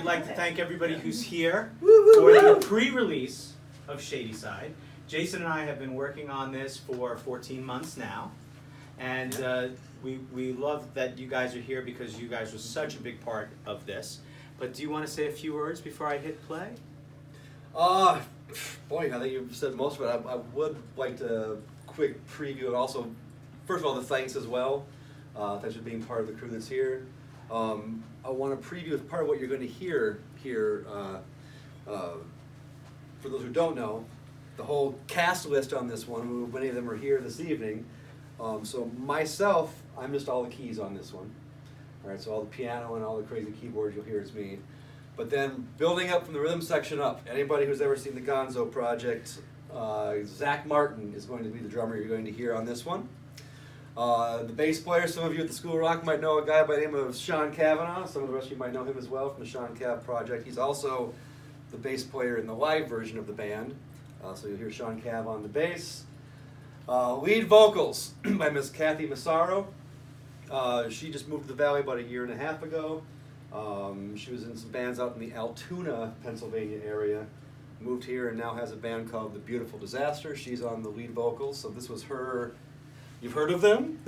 we'd like to thank everybody who's here for the pre-release of Shadyside. Jason and I have been working on this for 14 months now, and we love that you guys are here because you guys were such a big part of this. But do you want to say a few words before I hit play? Boy, I think you've said most of it. I would like to quick preview and also, first of all, the thanks as well. Thanks for being part of the crew that's here. I want to preview part of what you're going to hear here. For those who don't know, the whole cast list on this one, who many of them are here this evening. So myself, I'm just all the keys on this one. All right, so all the piano and all the crazy keyboards you'll hear is me. But then building up from the rhythm section up, anybody who's ever seen the Gonzo project, Zach Martin is going to be the drummer you're going to hear on this one. The bass player, some of you at the School of Rock might know a guy by the name of Sean Cavanaugh. Some of the rest of you might know him as well from the Sean Cav project. He's also the bass player in the live version of the band. So you'll hear Sean Cav on the bass. Lead vocals by Miss Kathy Massaro. She just moved to the Valley about 1.5 years ago. She was in some bands out in the Altoona, Pennsylvania area. Moved here and now has a band called The Beautiful Disaster. She's on the lead vocals, so this was her. You've heard of them?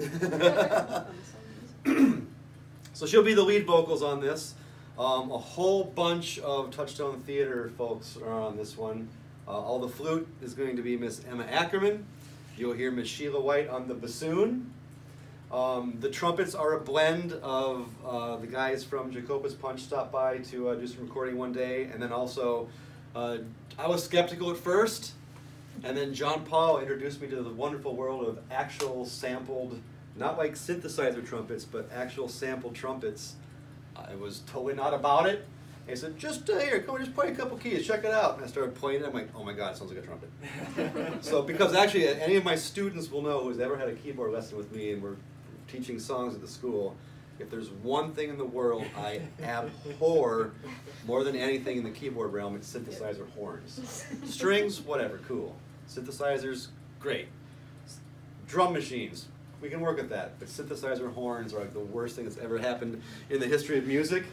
So she'll be the lead vocals on this. A whole bunch of Touchstone Theater folks are on this one. All the flute is going to be Miss Emma Ackerman. You'll hear Miss Sheila White on the bassoon. The trumpets are a blend of the guys from Jacobus Punch stopped by to do some recording one day, and then also I was skeptical at first, and then John Paul introduced me to the wonderful world of actual sampled, not like synthesizer trumpets, but actual sampled trumpets. I was totally not about it. And he said, just here, come on, just play a couple keys, check it out. And I started playing it, I'm like, oh my God, it sounds like a trumpet. So, because actually, any of my students will know who's ever had a keyboard lesson with me and we're teaching songs at the school, if there's one thing in the world I abhor more than anything in the keyboard realm, it's synthesizer horns. Strings, whatever, cool. Synthesizers, great. Drum machines, we can work with that, but synthesizer horns are like the worst thing that's ever happened in the history of music.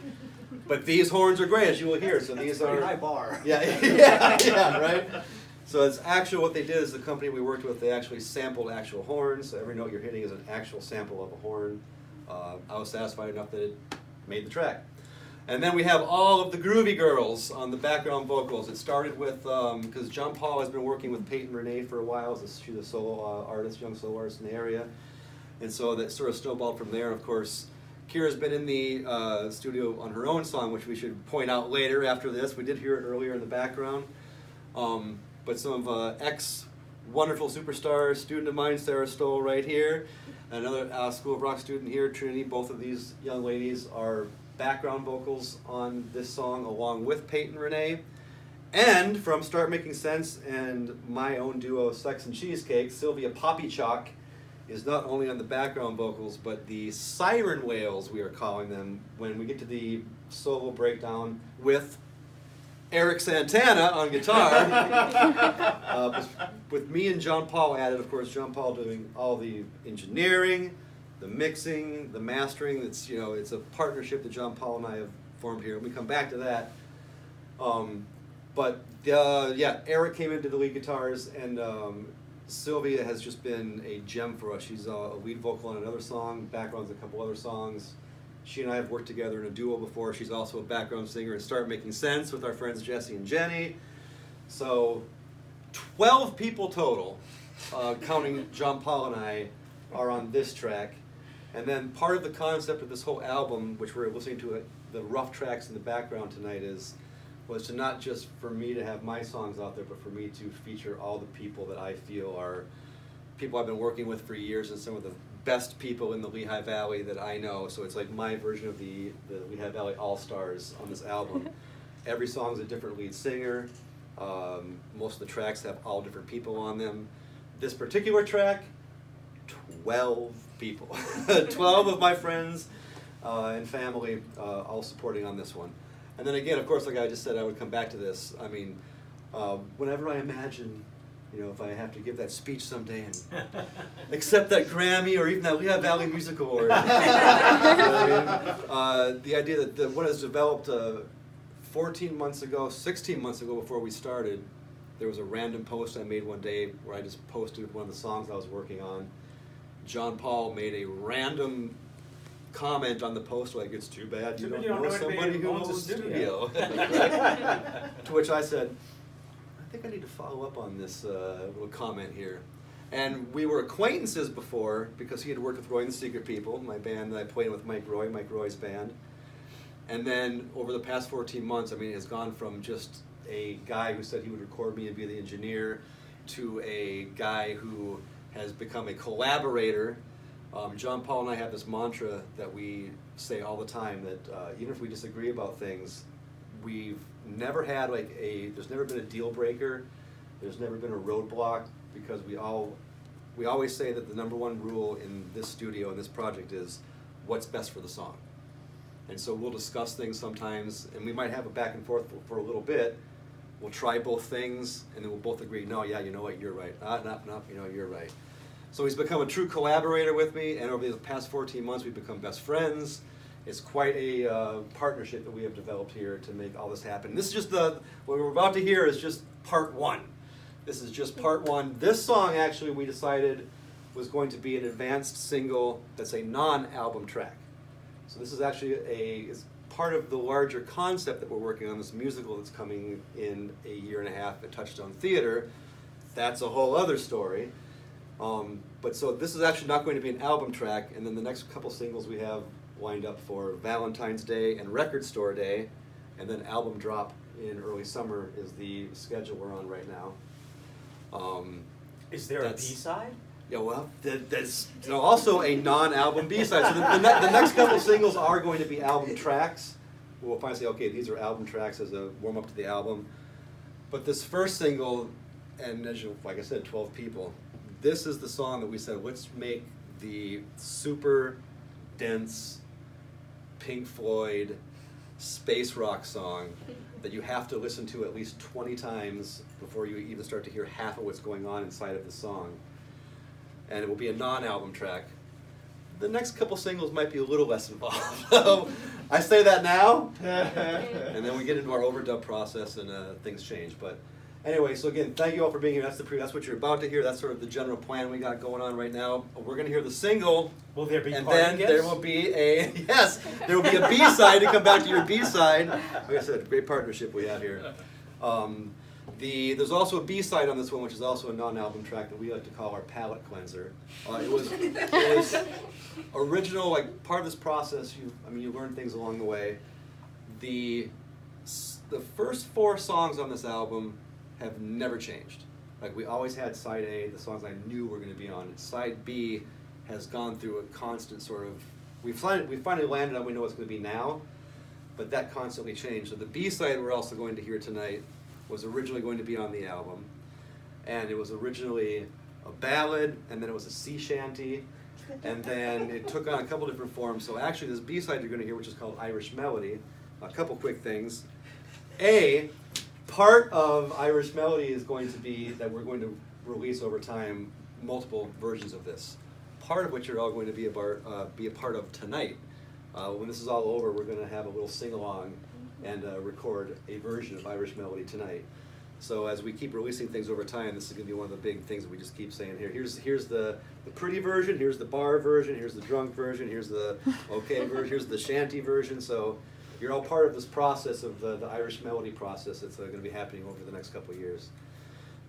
But these horns are great, as you will hear. So that's these a pretty are high bar. Yeah, right. So it's actual. What they did is the company we worked with, they actually sampled actual horns. So every note you're hitting is an actual sample of a horn. I was satisfied enough that it made the track. And then we have all of the groovy girls on the background vocals. It started with, because John Paul has been working with Peyton Renee for a while. She's a solo artist, young solo artist in the area. And so that sort of snowballed from there. Of course, Kira's been in the studio on her own song, which we should point out later after this. We did hear it earlier in the background. But some of ex-wonderful superstars, student of mine, Sarah Stoll, right here. Another School of Rock student here, Trinity. Both of these young ladies are background vocals on this song, along with Peyton Renee. And from Start Making Sense and my own duo, Sex and Cheesecake, Sylvia Poppychalk is not only on the background vocals, but the siren wails, we are calling them, when we get to the solo breakdown with Eric Santana on guitar, with me and John Paul added, of course, John Paul doing all the engineering, the mixing, the mastering. It's, you know, it's a partnership that John Paul and I have formed here, and we come back to that. Yeah, Eric came into the lead guitars, and Sylvia has just been a gem for us. She's a lead vocal on another song, backgrounds a couple other songs. She and I have worked together in a duo before. She's also a background singer and Start Making Sense with our friends Jesse and Jenny. So 12 people total, counting John Paul and I, are on this track. And then part of the concept of this whole album, which we're listening to the rough tracks in the background tonight, was to not just for me to have my songs out there, but for me to feature all the people that I feel are people I've been working with for years and some of the best people in the Lehigh Valley that I know. So it's like my version of the Lehigh Valley All-Stars on this album. Every song's a different lead singer. Most of the tracks have all different people on them. This particular track, 12 people. 12 of my friends and family all supporting on this one. And then again, of course, like I just said, I would come back to this. I memean, whenever I imagine, you know, if I have to give that speech someday and accept that Grammy or even that Lehigh Valley Music Award, you know what I mean? The idea that what has developed 14 months ago, 16 months ago before we started, there was a random post I made one day where I just posted one of the songs I was working on. John Paul made a random comment on the post like, it's too bad you don't know somebody who owns a studio. To which I said, I think I need to follow up on this little comment here. And we were acquaintances before because he had worked with Roy and the Secret People, my band that I played with Mike Roy's band. And then over the past 14 months, I mean, it has gone from just a guy who said he would record me and be the engineer to a guy who has become a collaborator. John Paul and I have this mantra that we say all the time that even if we disagree about things, we've never had there's never been a deal breaker, there's never been a roadblock, because we always say that the number one rule in this studio and this project is what's best for the song. And so we'll discuss things sometimes, and we might have a back and forth for a little bit. We'll try both things, and then we'll both agree, no, yeah, you know what, you're right. No, you know, you're right. So he's become a true collaborator with me, and over the past 14 months we've become best friends. It's quite a partnership that we have developed here to make all this happen. This is just what we're about to hear is just part one. This is just part one. This song actually we decided was going to be an advanced single that's a non-album track. So this is actually is part of the larger concept that we're working on, this musical that's coming in a year and a half at Touchstone Theater. That's a whole other story. But so this is actually not going to be an album track, and then the next couple singles we have lined up for Valentine's Day and Record Store Day, and then album drop in early summer is the schedule we're on right now. Is there a B-side? Yeah, well, that's also a non-album B-side. So the next couple singles are going to be album tracks. We'll finally say, okay, these are album tracks as a warm-up to the album. But this first single, and as you, like I said, 12 people, this is the song that we said, let's make the super dense Pink Floyd space rock song that you have to listen to at least 20 times before you even start to hear half of what's going on inside of the song. And it will be a non-album track. The next couple singles might be a little less involved. So I say that now, and then we get into our overdub process and things change. But anyway, so again, thank you all for being here. That's what you're about to hear. That's sort of the general plan we got going on right now. We're going to hear the single. Will there be and party then gifts? There will be there will be a B-side to come back to your B-side. Like I said, great partnership we have here. There's also a B-side on this one, which is also a non-album track that we like to call our palate cleanser. It was original, like part of this process. You learn things along the way. The first 4 songs on this album have never changed. Like we always had side A, the songs I knew were going to be on. Side B has gone through a constant sort of. We finally landed on we know what's going to be now, but that constantly changed. So the B-side we're also going to hear tonight was originally going to be on the album, and it was originally a ballad, and then it was a sea shanty, and then it took on a couple different forms. So actually this B-side you're going to hear, which is called Irish Melody, a couple quick things. Part of Irish Melody is going to be that we're going to release over time multiple versions of this, part of which you're all going to be a part of tonight. When this is all over, we're going to have a little sing-along and record a version of Irish Melody tonight. So as we keep releasing things over time, this is going to be one of the big things that we just keep saying here. Here's the pretty version, here's the bar version, here's the drunk version, here's the okay version, here's the shanty version. So you're all part of this process of the Irish Melody process that's going to be happening over the next couple of years.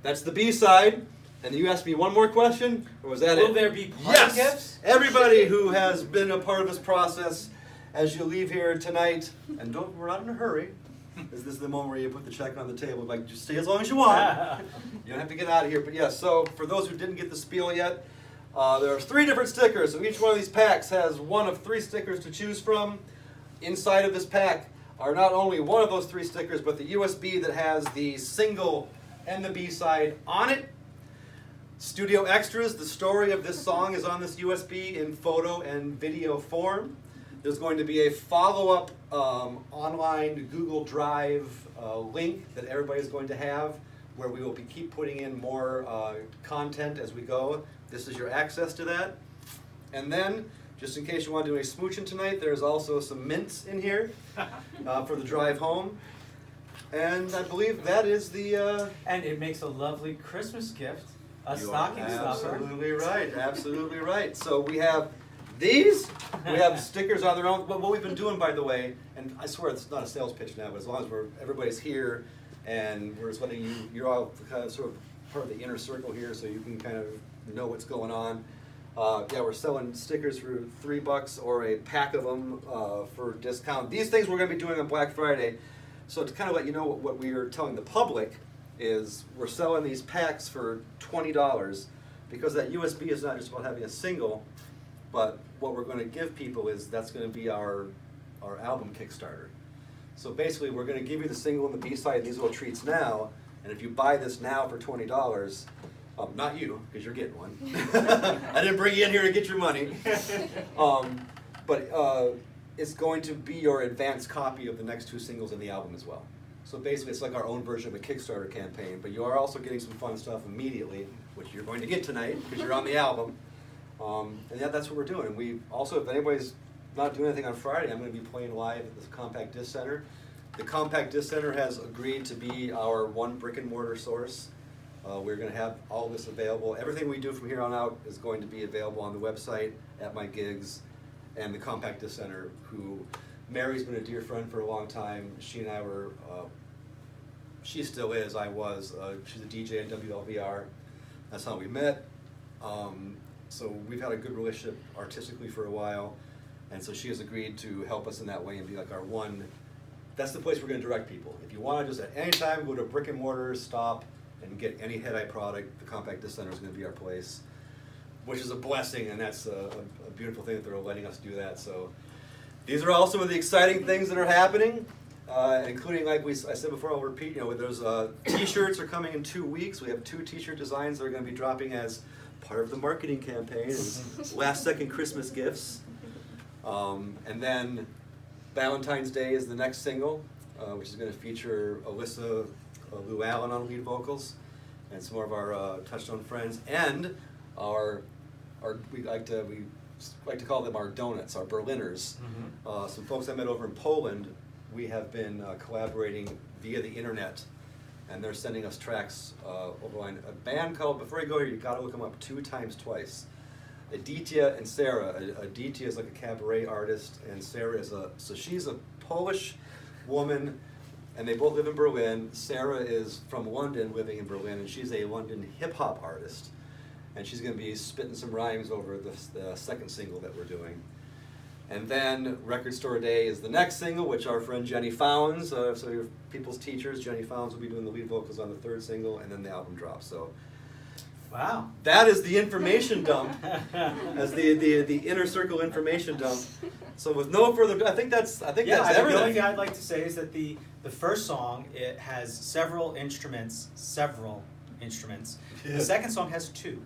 That's the B-side. And you asked me one more question, or was that it? Will there be party gifts? Everybody who has been a part of this process, as you leave here tonight, and we're not in a hurry, because this is the moment where you put the check on the table, like just stay as long as you want. You don't have to get out of here. But yes, so for those who didn't get the spiel yet, there are 3 different stickers. So each one of these packs has one of 3 stickers to choose from. Inside of this pack are not only one of those 3 stickers, but the USB that has the single and the B-side on it. Studio extras, the story of this song is on this USB in photo and video form. There's going to be a follow-up online Google Drive link that everybody's going to have where we will keep putting in more content as we go. This is your access to that. And then, just in case you want to do any smooching tonight, there's also some mints in here for the drive home. And I believe that is the. And it makes a lovely Christmas gift, a You stocking are stuffer. absolutely right. Absolutely right. So we have these. We have stickers on their own. But what we've been doing, by the way, and I swear it's not a sales pitch now, but as long as everybody's here, and we're just letting you're all kind of sort of part of the inner circle here, so you can kind of know what's going on. Yeah, we're selling stickers for $3 or a pack of them for discount. These things we're going to be doing on Black Friday. So to kind of let you know what we are telling the public is we're selling these packs for $20 because that USB is not just about having a single, but what we're going to give people is that's going to be our album Kickstarter. So basically we're going to give you the single and the B-side and these little treats now, and if you buy this now for $20, not you, because you're getting one. I didn't bring you in here to get your money. But it's going to be your advanced copy of the next 2 singles in the album as well. So basically it's like our own version of a Kickstarter campaign, but you are also getting some fun stuff immediately, which you're going to get tonight because you're on the album. And yeah, that's what we're doing. We also, if anybody's not doing anything on Friday, I'm going to be playing live at the Compact Disc Center. The Compact Disc Center has agreed to be our one brick and mortar source. We're going to have all this available. Everything we do from here on out is going to be available on the website, at my gigs, and the Compact Disc Center, who Mary's been a dear friend for a long time. She and I were, she still is, I was. She's a DJ in WLVR. That's how we met. So we've had a good relationship artistically for a while, and so she has agreed to help us in that way and be like our one. That's the place we're going to direct people. If you want to just at any time go to brick and mortar, stop, and get any HeadEye product, the Compact Disc Center is going to be our place, which is a blessing, and that's a beautiful thing that they're letting us do that. So these are all some of the exciting things that are happening, including, like I said before, I'll repeat, there's t-shirts are coming in 2 weeks. We have 2 t-shirt designs that are going to be dropping as part of the marketing campaign, and last-second Christmas gifts. And then Valentine's Day is the next single, which is going to feature Alyssa Lou Allen on lead vocals, and some more of our Touchstone friends, and we like to call them our donuts, our Berliners. Mm-hmm. Some folks I met over in Poland. We have been collaborating via the internet, and they're sending us tracks over line. A band called, before you go here, you got to look them up 2 times twice. Aditya and Sarah. Aditya is like a cabaret artist, and Sarah is so she's a Polish woman, and they both live in Berlin. Sarah is from London, living in Berlin, and she's a London hip-hop artist. And she's going to be spitting some rhymes over the second single that we're doing. And then Record Store Day is the next single, which our friend Jenny Fownes, so your people's teachers, Jenny Fownes will be doing the lead vocals on the 3rd single, and then the album drops. So wow. That is the information dump, as the inner circle information dump. So with no further, I think that's everything. The only thing I'd like to say is that the first song, it has several instruments. Yeah. The second song has 2,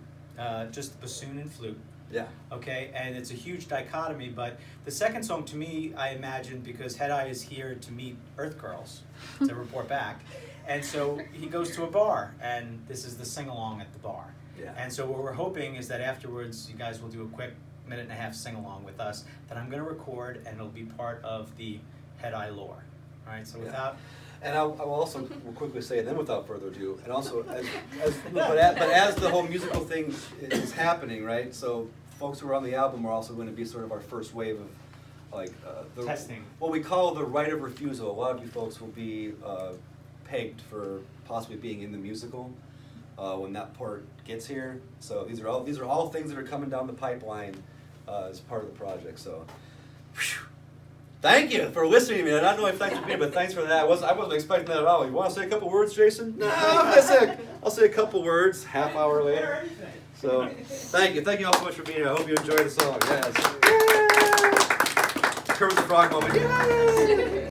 just bassoon and flute. Yeah. Okay, and it's a huge dichotomy, but the second song to me, I imagine, because HeadEye is here to meet Earth Girls, to report back, and so he goes to a bar, and this is the sing-along at the bar. Yeah. And so what we're hoping is that afterwards you guys will do a quick 1.5-minute sing-along with us that I'm going to record, and it'll be part of the HeadEye lore. All right, so without... And I will also will quickly say, and then without further ado, and also, but as the whole musical thing is happening, right? So folks who are on the album are also going to be sort of our first wave of, the testing. What we call the right of refusal. A lot of you folks will be pegged for possibly being in the musical when that part gets here. So these are all things that are coming down the pipeline as part of the project. So. Whew. Thank you for listening to me. I don't know if thanks for being, but thanks for that. I wasn't expecting that at all. You want to say a couple words, Jason? No, I'll say a couple words. Half hour later. So, thank you all so much for being here. I hope you enjoy the song. Yes. Kermit the Frog moment. Yay!